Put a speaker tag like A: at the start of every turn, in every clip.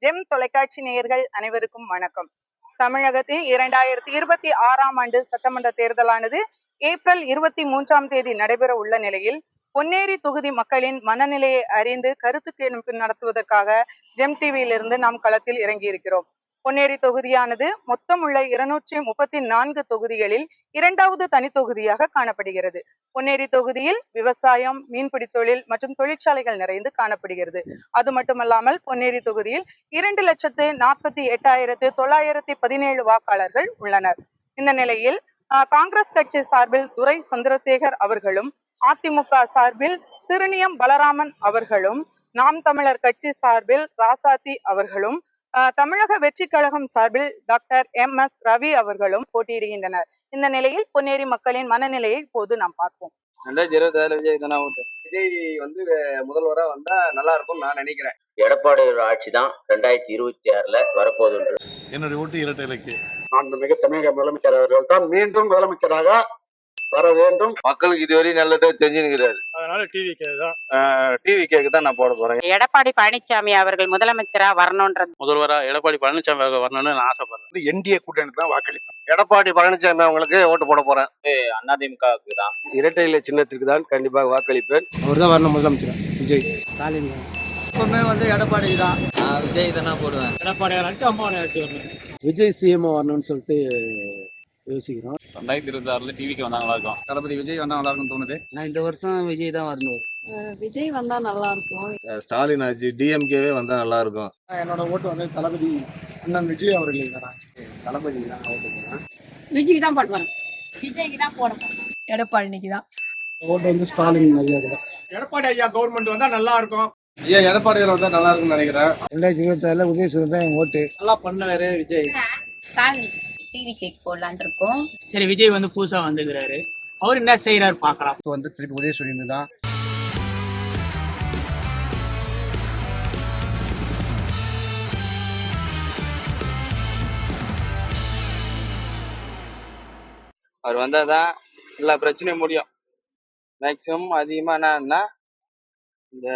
A: GeM தொலைக்காட்சி நேயர்கள் அனைவருக்கும் வணக்கம். தமிழகத்தில் 2026ஆம் ஆண்டு சட்டமன்ற தேர்தலானது ஏப்ரல் 23ஆம் தேதி நடைபெற உள்ள நிலையில் பொன்னேரி தொகுதி மக்களின் மனநிலையை அறிந்து கருத்து கேட்பு நடத்துவதற்காக ஜெம் டிவியிலிருந்து நாம் களத்தில் இறங்கியிருக்கிறோம். பொன்னேரி தொகுதியானது மொத்தம் உள்ள 234 தொகுதிகளில் இரண்டாவது தனி தொகுதியாக காணப்படுகிறது. பொன்னேரி தொகுதியில் விவசாயம், மீன்பிடி தொழில் மற்றும் தொழிற்சாலைகள் நிறைந்து காணப்படுகிறது. அது மட்டுமல்லாமல் பொன்னேரி தொகுதியில் 2,48,917 வாக்காளர்கள் உள்ளனர். இந்த நிலையில் காங்கிரஸ் கட்சி சார்பில் துரை சந்திரசேகர் அவர்களும், அதிமுக சார்பில் சிறுனியம் பலராமன் அவர்களும், நாம் தமிழர் கட்சி சார்பில் ராசாத்தி அவர்களும், தமிழக வெற்றி கழகம் சார்பில் டாக்டர் MS ரவி அவர்களும் போட்டியிடுகின்றனர். இந்த நிலையில் பொன்னேரி மக்களின் மனநிலையை இப்போது நாம் பார்ப்போம்.
B: 2026 விஜய் தானே ஓட்டு. விஜய் வந்து முதல்வரா வந்தா நல்லா இருக்கும் நான் நினைக்கிறேன்.
C: எடப்பாடி ஆட்சி தான் 2026ல வரப்போகுது.
D: என்னுடைய ஓட்டு இரட்டை இலக்கு.
E: மாண்புமிகு தமிழக முதலமைச்சர் அவர்கள் தான் மீண்டும் முதலமைச்சராக வர வேண்டும்.
B: மக்களுக்கு இதுவரை நல்லதா செஞ்சுக்கிறாரு.
D: அதனால
B: டிவிக்கு தான் நான் போட போறேன்.
F: எடப்பாடி பழனிசாமி அவர்கள் முதலமைச்சரா வரணும்ன்றது.
D: முதல்வரா எடப்பாடி பழனிசாமி அவர்கள் வரணும்னு நான் ஆசைப்படுறேன்.
E: என்டிஏ கூட்டணிக்கு தான் வாக்களிப்பேன். எடப்பாடி பழனிசாமி அவங்களுக்கு ஓட்டு போட போறேன்.
C: அதிமுகவுக்கு தான்.
B: இரட்டையில சின்னத்திற்கு தான் கண்டிப்பாக வாக்களிப்பேன்.
G: அவர் தான் வரணும் முதலமைச்சர். விஜய் ஸ்டாலின்
H: எப்பவுமே எடப்பாடி தான்.
G: விஜய் தானே போடுவேன்.
D: எடப்பாடி அம்மா
H: விஜய் சிஎம் வரணும்னு சொல்லிட்டு யோசிக்கிறோம்.
D: 2026ல டிவிக்கு வந்தா நல்லா இருக்கும். தளபதி விஜய் வந்தா நல்லா இருக்கும்னு தோணுது.
H: நான் இந்த வருஷம் விஜய் தான் வரணும்.
I: விஜய் வந்தா நல்லா இருக்கும்.
E: ஸ்டாலின் ஆச்சு டிஎம்கேவே வந்தா நல்லா இருக்கும்.
H: என்னோட ஓட்டு தளபதி அண்ணன் விஜய் அவர்கள் தான். தளபதி தான் ஓட்டு போடுறேன்.
I: விஜய்க்கு தான் போடுவேன். விஜய்க்கு தான் போடுவேன். எடப்பாடிக்கு தான்
H: ஓட்டு ஸ்டாலின் மரியாதை.
D: எடப்பாடி ஐயா கவர்மெண்ட் வந்தா நல்லா இருக்கும்.
B: ஐயா எடப்பாடி வந்தா நல்லா இருக்கும்னு நினைக்கிறேன்.
H: 2026 உதயசூரன் தான் என் ஓட்டு. நல்லா பண்ணாரு விஜய்.
I: ஸ்டாலின் டிவி கேக் போடலான் இருக்கோம்.
H: சரி, விஜய் புதுசா வந்துக்கிறாரு. அவர் என்ன செய்யறாரு பாக்கலாம்.
E: திருப்பி உதயசூரியன் தான்.
B: அவர் வந்தாதான் எல்லா பிரச்சனையும் முடியும். மேக்சிமம் அதிகமா என்னன்னா இந்த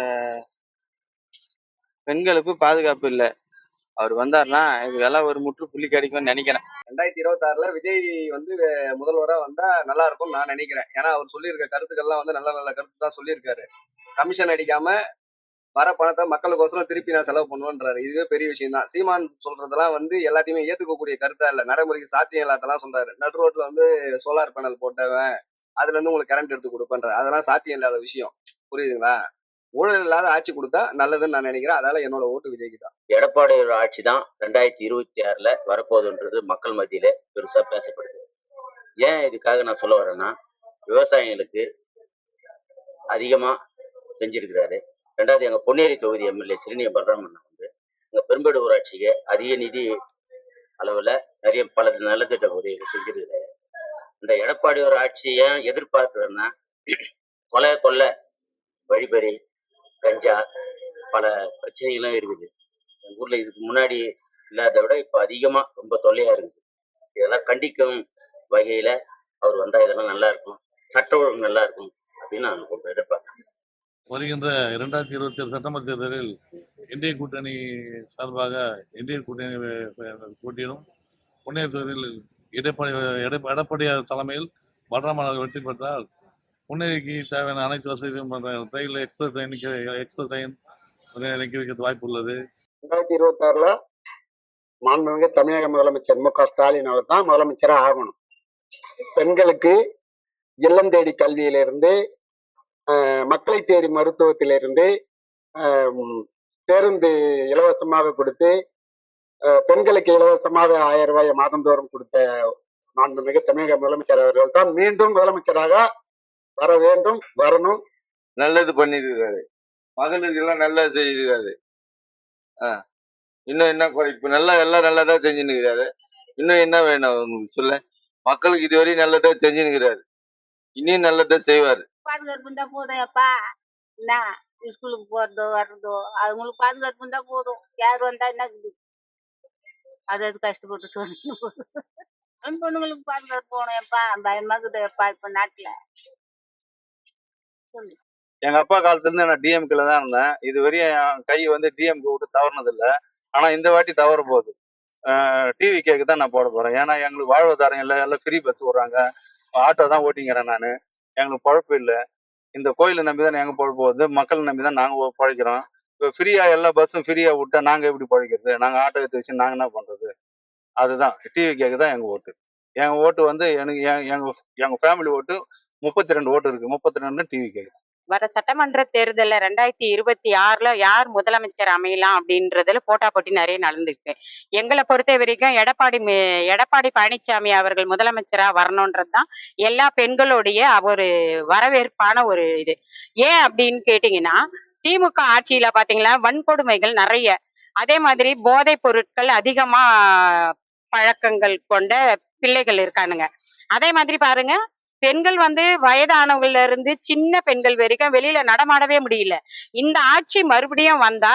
B: பெண்களுக்கு பாதுகாப்பு இல்லை. அவர் வந்தாருன்னா இதெல்லாம் ஒரு முற்றுப்புள்ளி கிடைக்கும்னு நினைக்கிறேன்.
E: 2026ல விஜய் வந்து முதல்வரா வந்தா நல்லா இருக்கும் நான் நினைக்கிறேன். ஏன்னா அவர் சொல்லியிருக்க கருத்துக்கள்லாம் நல்ல நல்ல கருத்து தான் சொல்லியிருக்காரு. கமிஷன் அடிக்காம வர பணத்தை மக்களுக்கோசரம் திருப்பி நான் செலவு பண்ணுவேன்றாரு. இதுவே பெரிய விஷயம் தான். சீமான் சொல்றதெல்லாம் எல்லாத்தையுமே ஏத்துக்கக்கூடிய கருத்தா இல்ல, நடைமுறைக்கு சாத்தியம் இல்லாதெல்லாம் சொல்றாரு. நடு ரோட்ல சோலார் பேனல் போட்டவன் அதுல உங்களுக்கு கரண்ட் எடுத்து கொடுப்பேன்றாரு. அதெல்லாம் சாத்தியம் இல்லாத விஷயம். புரியுதுங்களா? ஊழல் இல்லாத ஆட்சி கொடுத்தா நல்லதுன்னு நான் நினைக்கிறேன். அதனால என்னோட ஓட்டு விஜய்க்கு தான்.
C: எடப்பாடி ஆட்சி தான் 2026ல வரப்போகுதுன்றது மக்கள் மத்தியில பெருசா பேசப்படுது. ஏன் இதுக்காக நான் சொல்ல வரேன்னா, விவசாயிகளுக்கு அதிகமா செஞ்சிருக்கிறாரு. ரெண்டாவது எங்க பொன்னேரி தொகுதி எம்எல்ஏ சிறுனியம் பலராமன் எங்க பெரும்பேடு ஊராட்சிக்கு அதிக நிதி அளவுல நிறைய பல நலத்திட்ட உதவிகள் செஞ்சிருக்கிறாரு. இந்த எடப்பாடி ஆட்சியை எதிர்பார்க்கிறேன்னா, கொலை வழிபறி, கஞ்சா, பல பிரச்சனைகளும் இருக்குது. எங்க ஊர்ல இதுக்கு முன்னாடி இல்லாத விட இப்ப அதிகமா ரொம்ப தொல்லையா இருக்குது. இதெல்லாம் கண்டிக்கும் வகையில அவர் வந்தா இதெல்லாம் நல்லா இருக்கும், சட்ட ஒழுங்கு நல்லா இருக்கும் அப்படின்னு நான் ரொம்ப எதிர்பார்க்கிறேன்.
D: வருகின்ற 2027 சட்டமன்ற தேர்தலில் என்டிஏ கூட்டணி சார்பாக என்டிஏ கூட்டணி போட்டியிடும். பொன்னேரி தொகுதியில் எடப்பாடியார் தலைமையில் பலராமன் வெற்றி பெற்றால் பொன்னேரிக்கு தேவையான அனைத்து வசதியும் ரயில் எக்ஸ்பிரஸ் ட்ரெயின் இறக்கி வைக்கிறது வாய்ப்பு உள்ளது.
E: 2026ல மாண்புமிகு தமிழக முதலமைச்சர் MK ஸ்டாலின் அவர் தான் முதலமைச்சரா ஆகணும். பெண்களுக்கு இல்லம் தேடி கல்வியிலிருந்து, மக்களை தேடி மருத்துவத்திலிருந்து, பேருந்து இலவசமாக கொடுத்து, பெண்களுக்கு இலவசமாக 1000 ரூபாய் மாதந்தோறும் கொடுத்த மாண்புமிகு தமிழக முதலமைச்சர் அவர்கள் தான் மீண்டும் முதலமைச்சராக வர வேண்டும், வரணும்.
B: நல்லது பண்ணிருக்காரு. மகளிருக்கு எல்லாம் நல்லா செய்திருக்காரு. இன்னும் என்ன இப்ப எல்லாம் நல்லதா செஞ்சுன்னுக்கிறாரு. இன்னும் என்ன வேணும் உங்களுக்கு சொல்ல? மக்களுக்கு இதுவரை நல்லதா செஞ்சுன்னுக்கிறாரு. இன்னும் நல்லதா செய்வாரு.
I: பாதுகாப்பு இருந்தா போதும். எப்பா என்ன ஸ்கூலுக்கு போறதோ வர்றதோ அவங்களுக்கு பாதுகாப்பு இருந்தா போதும். யார் வந்தா என்ன அது கஷ்டப்பட்டு சொல்லணும். பொண்ணுங்களுக்கு பாதுகாப்பு போகணும். எப்பா பயமாக்குது எப்பா இப்ப நாட்டுல சொல்லு.
J: எங்க அப்பா காலத்துல இருந்து நான் டிஎம்கேல தான் இருந்தேன். இதுவரையும் என் கை வந்து டிஎம்கே விட்டு தவறுனது இல்ல. ஆனா இந்த வாட்டி தவற போகுது. டிவிகேக்கு தான் நான் போட போறேன். ஏன்னா எங்களுக்கு வாழ்வாதாரம் இல்லை, எல்லாம் ஃப்ரீ பஸ் விடுறாங்க. ஆட்டோ தான் ஓட்டிங்கிறேன் நானு. எங்களுக்கு பொழப்பு இல்லை. இந்த கோயிலை நம்பி தான் எங்க பொழப்பு போகுது. மக்களை நம்பி தான் நாங்க பொழைக்கிறோம். இப்போ ஃப்ரீயா எல்லா பஸ்ஸும் ஃப்ரீயா விட்டா நாங்க எப்படி பொழைக்கிறது? நாங்க ஆட்டோ எடுத்து வச்சு நாங்க என்ன பண்றது? அதுதான் டிவிகேக்கு தான் எங்க ஓட்டு. என் ஓட்டு வந்து எனக்கு எங்க எங்க ஃபேமிலி ஓட்டு 32 ஓட்டு இருக்கு. 32 டிவிகே.
F: வர சட்டமன்ற தேர்தல்ல 2026ல யார் முதலமைச்சர் அமையலாம் அப்படின்றதுல போட்டா போட்டி நிறைய நடந்துருக்கு. எங்களை பொறுத்த வரைக்கும் எடப்பாடி பழனிசாமி அவர்கள் முதலமைச்சரா வரணுன்றதுதான் எல்லா பெண்களுடைய ஒரு வரவேற்பான ஒரு இது. ஏன் அப்படின்னு கேட்டீங்கன்னா, திமுக ஆட்சியில பாத்தீங்களா வன்கொடுமைகள் நிறைய, அதே மாதிரி போதைப் பொருட்கள் அதிகமா பழக்கங்கள் கொண்ட பிள்ளைகள் இருக்கானுங்க. அதே மாதிரி பாருங்க, பெண்கள் வந்து வயதானவங்கள்ல இருந்து சின்ன பெண்கள் வரைக்கும் வெளியில நடமாடவே முடியல. இந்த ஆட்சி மறுபடியும் வந்தா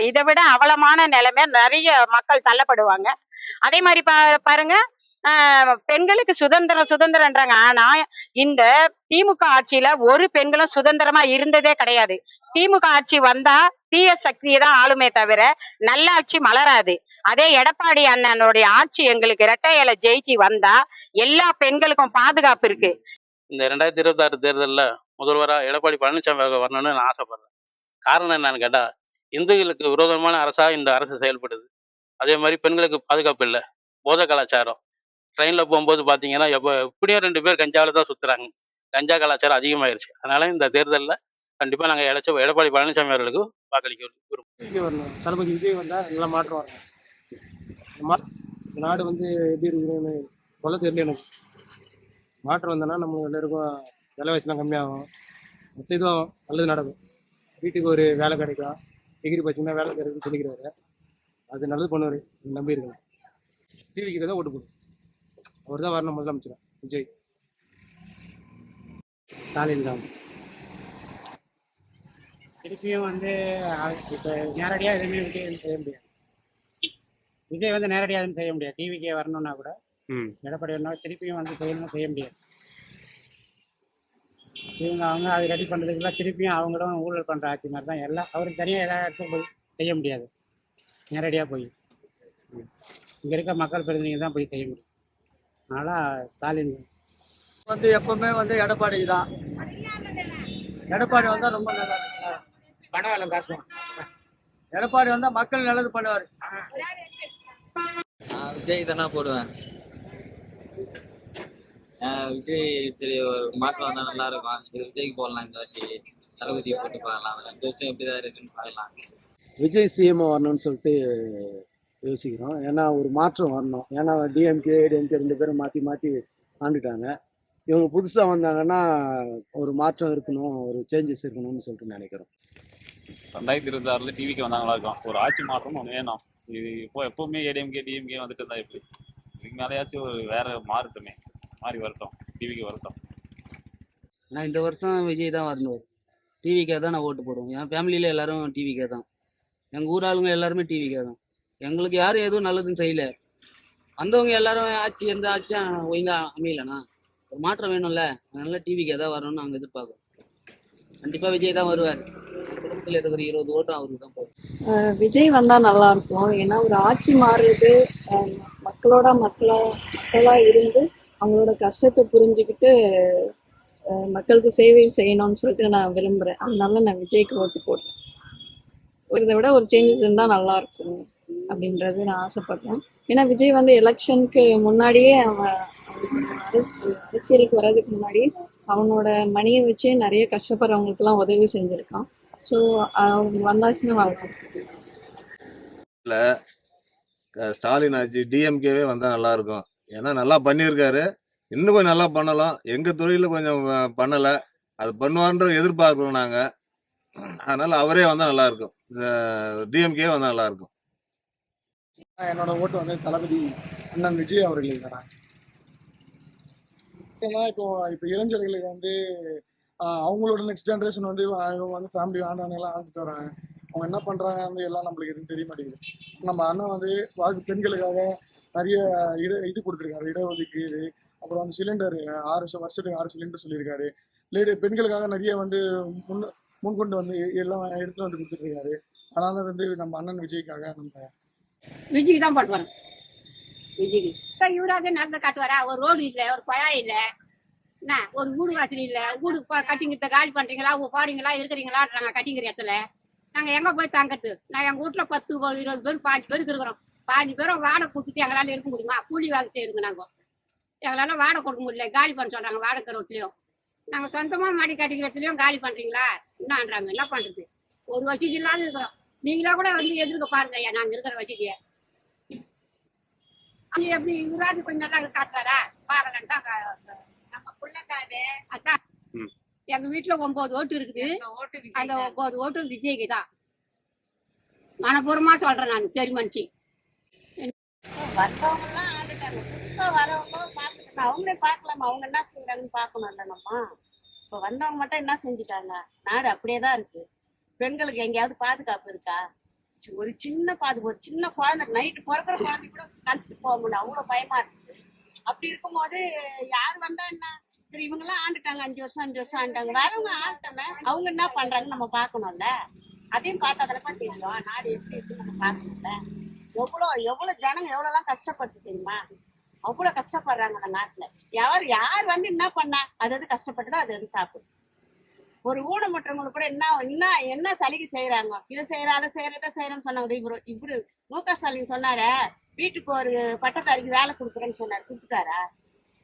F: இதை விட அவலமான நிலைமை நிறைய மக்கள் தள்ளப்படுவாங்க. அதே மாதிரி பாருங்க, பெண்களுக்கு சுதந்திரம்ன்றாங்க. ஆனா இந்த திமுக ஆட்சியில ஒரு பெண்களும் சுதந்திரமா இருந்ததே கிடையாது. திமுக ஆட்சி வந்தா தீய சக்தியை தான் ஆளுமே தவிர நல்ல ஆட்சி மலராது. அதே எடப்பாடி அண்ணனுடைய ஆட்சி எங்களுக்கு இரட்டை இலை ஜெயிச்சு வந்தா எல்லா பெண்களுக்கும் பாதுகாப்பு இருக்கு.
D: இந்த 2026 தேர்தலில் முதல்வரா எடப்பாடி பழனிசாமி அவர்கள் வரணும்னு நான் ஆசைப்படுறேன். காரணம் என்னன்னு கேட்டா, இந்துக்களுக்கு விரோதமான அரசா இந்த அரசு செயல்படுது. அதே மாதிரி பெண்களுக்கு பாதுகாப்பு இல்லை, போதை கலாச்சாரம். ட்ரெயின்ல போகும்போது பாத்தீங்கன்னா எப்படியும் 2 பேர் கஞ்சாவில தான் சுத்துறாங்க. கஞ்சா கலாச்சாரம் அதிகமாயிருச்சு. அதனால இந்த தேர்தலில் கண்டிப்பா நாங்க எடப்பாடி பழனிசாமி அவர்களுக்கு வாக்களிக்க விரும்புகிறோம்.
G: விஜய் வரணும். தளபதி விஜய் வந்தால் நல்லா மாற்றம் வரணும். இந்த நாடு வந்து எப்படி இருக்குதுன்னு சொல்ல தெரியல எனக்கு. மாற்றம் வந்தோன்னா நம்ம எல்லாருக்கும் விலைவாசிலாம் கம்மியாகும், மொத்த இதுவாகும், நல்லது நடக்கும். வீட்டுக்கு ஒரு வேலை கிடைக்கும், டிகிரி படிச்சுன்னா வேலை கிடைக்குன்னு சொல்லிக்கிறாரு. அது நல்லது பண்ணுவார், நம்பி இருக்கணும். டிவிக்கு தான் ஓட்டு போடும். அவர் தான் வரணும் முதலமைச்சர் விஜய். ஸ்டாலின் தான்.
K: திருப்பியும் வந்து இப்போ நேரடியாக எதுவுமே விஜய் செய்ய முடியாது. விஜய் வந்து நேரடியாக எதுவும் செய்ய முடியாது. டிவிக்கே வரணும்னா கூட எடப்பாடி வரணும் திருப்பியும் வந்து செய்ய முடியாது. அவங்க அது ரெடி பண்ணுறதுக்குலாம் திருப்பியும் அவங்களும் ஊழல் பண்ணுற ஆட்சி மாதிரி தான் எல்லாம். அவருக்கு தனியாக எல்லா இடத்துக்கும் போய் செய்ய முடியாது. நேரடியாக போய் இங்கே இருக்க மக்கள் பிரதிநிதிங்க தான் போய் செய்ய முடியும். அதனால் ஸ்டாலின்
G: வந்து எப்பவுமே வந்து எடப்பாடி தான். எடப்பாடி வந்தால் ரொம்ப நல்லா இருக்கும்.
K: பணம் காசு
G: எடப்பாடி வந்தால் மக்கள் நல்லது பண்ணுவார்.
L: விஜய் தானே போடுவேன். விஜய் சரி ஒரு மாற்றம் வந்தால் நல்லா இருக்கும். சரி விஜய்க்கு போடலாம். இந்த வாட்டி தளபதியை போட்டு பார்க்கலாம். 2 வருஷம் எப்படிதான் இருக்குன்னு பார்க்கலாம்.
H: விஜய் சிஎம் வரணும்னு சொல்லிட்டு யோசிக்கிறோம். ஏன்னா ஒரு மாற்றம் வரணும். ஏன்னா டிஎம்கே ஏடிஎம்கே 2 பேரும் மாற்றி மாற்றி ஆண்டுட்டாங்க. இவங்க புதுசாக வந்தாங்கன்னா ஒரு மாற்றம் இருக்கணும், ஒரு சேஞ்சஸ் இருக்கணும்னு சொல்லிட்டு நினைக்கிறோம்.
D: 2026ல டிவிக்கு வந்தால் நல்லா இருக்கும். ஒரு ஆட்சி மாற்றம் ஒன்று வேணும். இது எப்பவுமே ஏடிஎம்கே டிஎம்கே வந்துட்டு இருந்தா எப்படி? இதுக்கு மேலேயாச்சும் ஒரு வேற மாறட்டுமே, மாறி வரட்டும், டிவிக்கு வரட்டும்.
L: நான் இந்த வருஷம் விஜய் தான் வரணும். டிவிக்கே தான் நான் ஓட்டு போடுவேன். என் ஃபேமிலியில் எல்லாரும் டிவிக்கே தான். எங்கள் ஊர் ஆளுங்க எல்லாருமே டிவிக்கே தான். எங்களுக்கு யாரும் எதுவும் நல்லதுன்னு செய்யல. வந்தவங்க எல்லாரும் ஆட்சி எந்த ஆட்சியும் ஒழுங்கா அமையலண்ணா. ஒரு மாற்றம் வேணும்ல, அதனால டிவிக்கே தான் வரணும்னு நாங்கள் எதிர்பார்க்குறோம். கண்டிப்பாக விஜய் தான் வருவார். குடும்பத்தில் இருக்கிற 20 ஓட்டும் அவருக்கு தான் போகும்.
M: விஜய் வந்தா நல்லா இருக்கும். ஏன்னா ஒரு ஆட்சி மாறுறது, மக்களா இருந்து அவங்களோட கஷ்டத்தை புரிஞ்சுக்கிட்டு மக்களுக்கு சேவை செய்யணும்னு சொல்லிட்டு நான் விரும்புறேன். அதனால நான் விஜய்க்கு ஓட்டு போடுறேன். இதை விட ஒரு சேஞ்சஸ் இருந்தா நல்லா இருக்கும் அப்படின்றது நான் ஆசைப்படுறேன். ஏன்னா விஜய் வந்து எலெக்ஷனுக்கு முன்னாடியே அரசியலுக்கு வர்றதுக்கு முன்னாடி அவனோட மணியை வச்சே நிறைய கஷ்டப்படுறவங்களுக்குலாம் உதவி செஞ்சிருக்கான். ஸோ அவங்க வந்தாச்சுன்னா நல்லா
N: இல்லை. ஸ்டாலின் ஆச்சு டிஎம்கேவே வந்தால் நல்லா இருக்கும். ஏன்னா நல்லா பண்ணியிருக்காரு. இன்னும் கொஞ்சம் நல்லா பண்ணலாம். எங்கள் துறையில் கொஞ்சம் பண்ணலை, அது பண்ணுவார்ன்ற எதிர்பார்க்குறோம் நாங்கள். அதனால் அவரே வந்தால் நல்லாயிருக்கும். டிஎம்கே வந்தால் நல்லாயிருக்கும்.
H: என்னோட ஓட்டு வந்து தளபதி அண்ணன் விஜய் அவர்களுக்கு தான். இப்போ இளைஞர்களுக்கு வந்து அவங்களோட நெக்ஸ்ட் ஜென்ரேஷன் வந்து இவங்க வந்து ஃபேமிலி ஆண்டானெல்லாம் ஆண்டுட்டு வராங்க. அவங்க என்ன பண்ணுறாங்க வந்து எல்லாம் நம்மளுக்கு எதுவும் தெரிய மாட்டேங்குது. நம்ம அண்ணன் வந்து பெண்களுக்காக நிறைய இது கொடுத்துருக்காரு, இடஒதுக்கீடு. அப்புறம் வந்து சிலிண்டர் 6 வருஷத்துக்கு 6 சிலிண்டர் சொல்லியிருக்காரு. பெண்களுக்காக நிறைய வந்து முன்கொண்டு வந்து எல்லாம் எடுத்துட்டு வந்து கொடுத்துட்டு இருக்காரு. அதனால வந்து நம்ம அண்ணன் விஜய்க்காக நம்ம
O: விஜய்க்கு தான் போட்டு விஜய்க்கு இவராக நடந்து காட்டுவாரா? ஒரு ரோடு இல்லை, ஒரு குழாய் இல்லை, என்ன ஒரு வீடு வாசல் இல்லை, வீடு கட்டிங்கிறத காலி பண்றீங்களா, போறீங்களா, இருக்கிறீங்களான்றாங்க. கட்டிங்கிற இடத்துல நாங்க எங்க போய் தங்கறது? நான் எங்க வீட்டுல 10, 20 பேர் 5 பேருக்கு இருக்கிறோம். 5 பேரும் வாடகை கொடுத்துட்டு எங்களால இருக்க முடியுமா? கூலி வேலை செய்யுங்க. எங்களால வாடகை கொடுக்க முடியல, காலி பண்ண சொல்றாங்க. வாடகை ரோட்லயும் நாங்க சொந்தமா மாடி கட்டிக்கிறதுலயும் காலி பண்றீங்களா என்னன்றாங்க. என்ன பண்றது? ஒரு வசதி இல்லாத இருக்கிறோம். நீங்களா கூட வந்து எதிர்க்க பாருங்க ஐயா, நாங்க இருக்கிற வசதிய. எப்படி இவராது கொஞ்சம் நல்லா காட்டுறாரா பாருங்கன்னு தான் நம்ம பிள்ளைக்காது. அதான் எங்க வீட்டுல 9 ஓட்டு இருக்குது. அந்த 9 ஓட்டும் விஜய்க்கு தான். மனப்பூர்வமா சொல்றேன் நான், பெரிய மனுஷி.
P: வந்தவங்க எல்லாம் ஆண்டுட்டாங்க. புதுசா வரவங்க பாத்துக்கிட்டு அவங்களே பாக்கலாமா, அவங்க என்ன செய்யறாங்கன்னு பாக்கணும்ல நம்ம. இப்ப வந்தவங்க மட்டும் என்ன செஞ்சுட்டாங்க? நாடு அப்படியேதான் இருக்கு. பெண்களுக்கு எங்கேயாவது பாதுகாப்பு இருக்கா? ஒரு சின்ன ஒரு சின்ன குழந்தை நைட்டு பிறக்கிற குழந்தை கூட கழிச்சுட்டு போக முடியல, அவ்வளவு பயமா இருக்குது. அப்படி இருக்கும்போது யார் வந்தா என்ன? சரி இவங்க எல்லாம் ஆண்டுட்டாங்க, 5 வருஷம் ஆண்டாங்க. வரவங்க ஆண்டமே அவங்க என்ன பண்றாங்கன்னு நம்ம பாக்கணும்ல. அதையும் பார்த்தா தானப்பா தெரியும் நாடு எப்படி இருக்குன்னு நம்ம பாக்கணும்ல. எவ்வளவு ஜனங்க எவ்வளவு கஷ்டப்பட்டு தெரியுமா? அவ்வளவு கஷ்டப்படுறாங்க அந்த நாட்டுல. யார் வந்து என்ன பண்ணா அது கஷ்டப்பட்டுதான் அது சாப்பிடும். ஒரு ஊனமுற்றவங்களுக்கு கூட என்ன சலுகை செய்யறாங்க? இதை செய்யறோம் அதை செய்யறோம்னு சொன்னாங்க. இவரு மு.க. ஸ்டாலின் சொன்னார வீட்டுக்கு ஒரு பட்டதாரிக்கு வேலை கொடுக்குறேன்னு சொன்னாரு. கொடுத்துட்டாரா?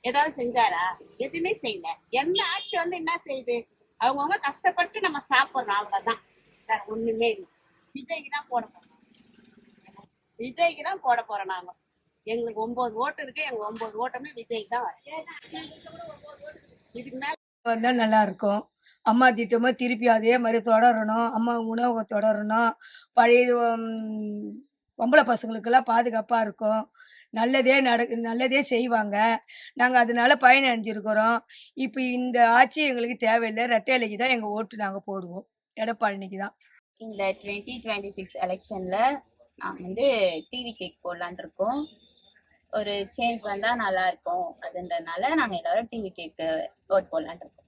P: ஏதாவது செஞ்சாரா? எதுவுமே செய்யல. எந்த ஆட்சி வந்து என்ன செய்யுது? அவங்கவுங்க கஷ்டப்பட்டு நம்ம சாப்பிடுறோம், அவ்வளவுதான். வேற ஒண்ணுமே இல்லை. விஜய்க்கு தான் போட போறோம். விஜய்க்கு தான் போட போறோம் நாங்க. எங்களுக்கு 9 ஓட்டு இருக்கு. எங்க 9 ஓட்டமே விஜய்க்கு தான் வரும். இதுக்கு மேல
Q: வந்தா நல்லா இருக்கும். அம்மா திட்டமா திருப்பி அதே மாதிரி தொடரணும். அம்மா உணவகம் தொடரணும். பழைய பொம்பளை பசங்களுக்கெல்லாம் பாதுகாப்பா இருக்கும். நல்லதே செய்வாங்க. நாங்க அதனால பயனடைஞ்சிருக்கிறோம். இப்போ இந்த ஆட்சி எங்களுக்கு தேவையில்லை. ரெட்டை இலைக்கு தான் எங்க ஓட்டு நாங்க போடுவோம். எடப்பாடிக்கு தான்.
R: இந்த 2026 எலெக்ஷன்ல நாங்கள் வந்து டிவி கேக் போடலான் இருக்கோம். ஒரு சேஞ்ச் வந்தால் நல்லா இருக்கும். அதுன்றதுனால நாங்கள் எல்லாரும் டிவி கேக்கு ஓட் போடலான் இருக்கோம்.